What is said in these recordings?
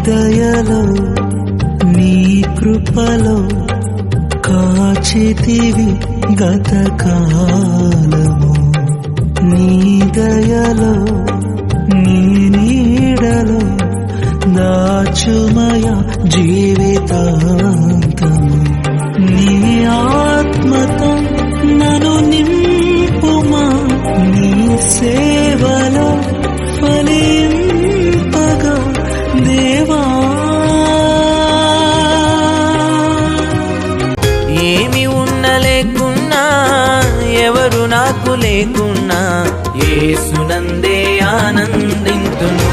దయలో నీ కృపలో కాచితివి గతకాలము, నీ దయలో నీ నీడలో దాచుమయ జీవితాంతము. నీ ఆత్మతో నన్ను నింపుమా, నీ సేవలో ఫలింపగా దేవా. ఏమి ఉండలేకున్నా, ఎవరు నాకు లేకున్నా, యేసునందే ఆనందింతును,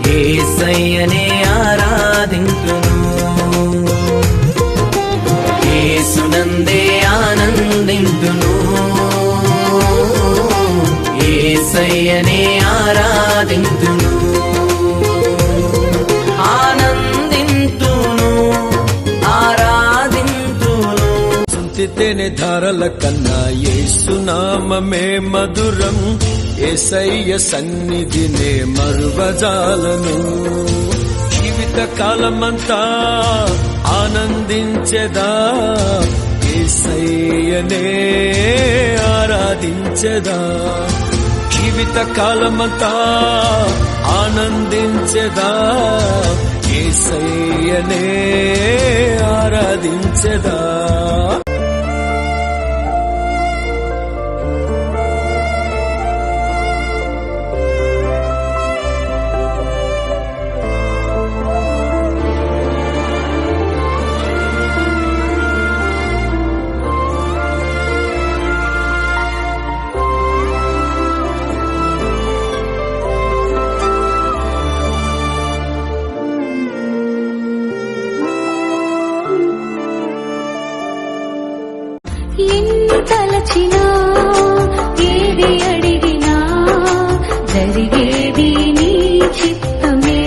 యేసయ్యనే ఆరాధింతును. యేసునందే ఆనందింతును, యేసయ్యనే ఆరాధింతును. ఆనందింతును, ఆరాధింతును. చింతితేనే ధారల కన్నా యేసునామమే మధురం, యేసయ్య సన్నిధినే మరువజాలను. జీవిత కాలమంతా ఆనందించెదా, యేసయ్యనే ఆరాధించెదా. జీవిత కాలమంతా ఆనందించెదా, యేసయ్యనే ఆరాధించెదా. ఎన్ని తలచినా, ఏది అడిగినా, జరిగేది నీ చిత్తమే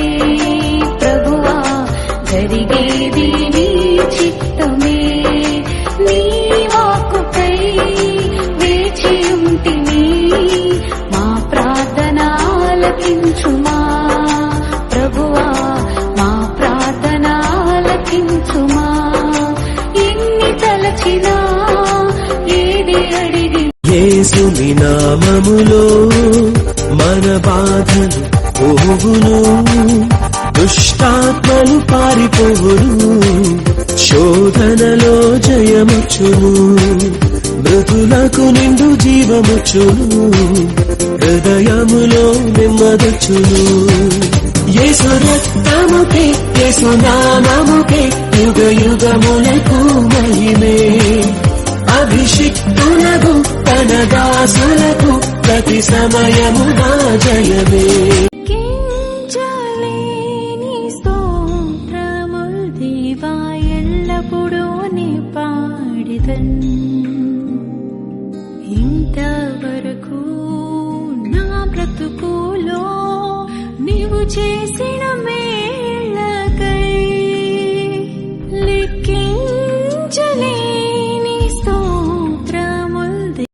ప్రభువా, జరిగేది నీ చిత్తమే. నీ వాక్కుపై వేచి ఉంటిని, మా ప్రార్థన ఆలకించుమా ప్రభువా, మా ప్రార్థన ఆలకించుమా. ఎన్ని తలచినా, యేసుని నామములో మన బాధలు పోవును, దుష్టాత్మలు పారిపోవును, శోధనలో జయముచ్చును, మృతులకు నిండు జీవముచ్చును, హృదయములో నెమ్మదొచ్చును. యేసు రక్తముకే, యేసు నామముకే యుగ యుగములకు మహిమే. అభిషిక్తులకు తన దాసులకు ప్రతి సమయము నా జయమే. కించలేని స్తోత్రముల్ దేవా, ఎల్లప్పుడూ నీ పాడిదన్. ఇంతవరకు నా బ్రతుకు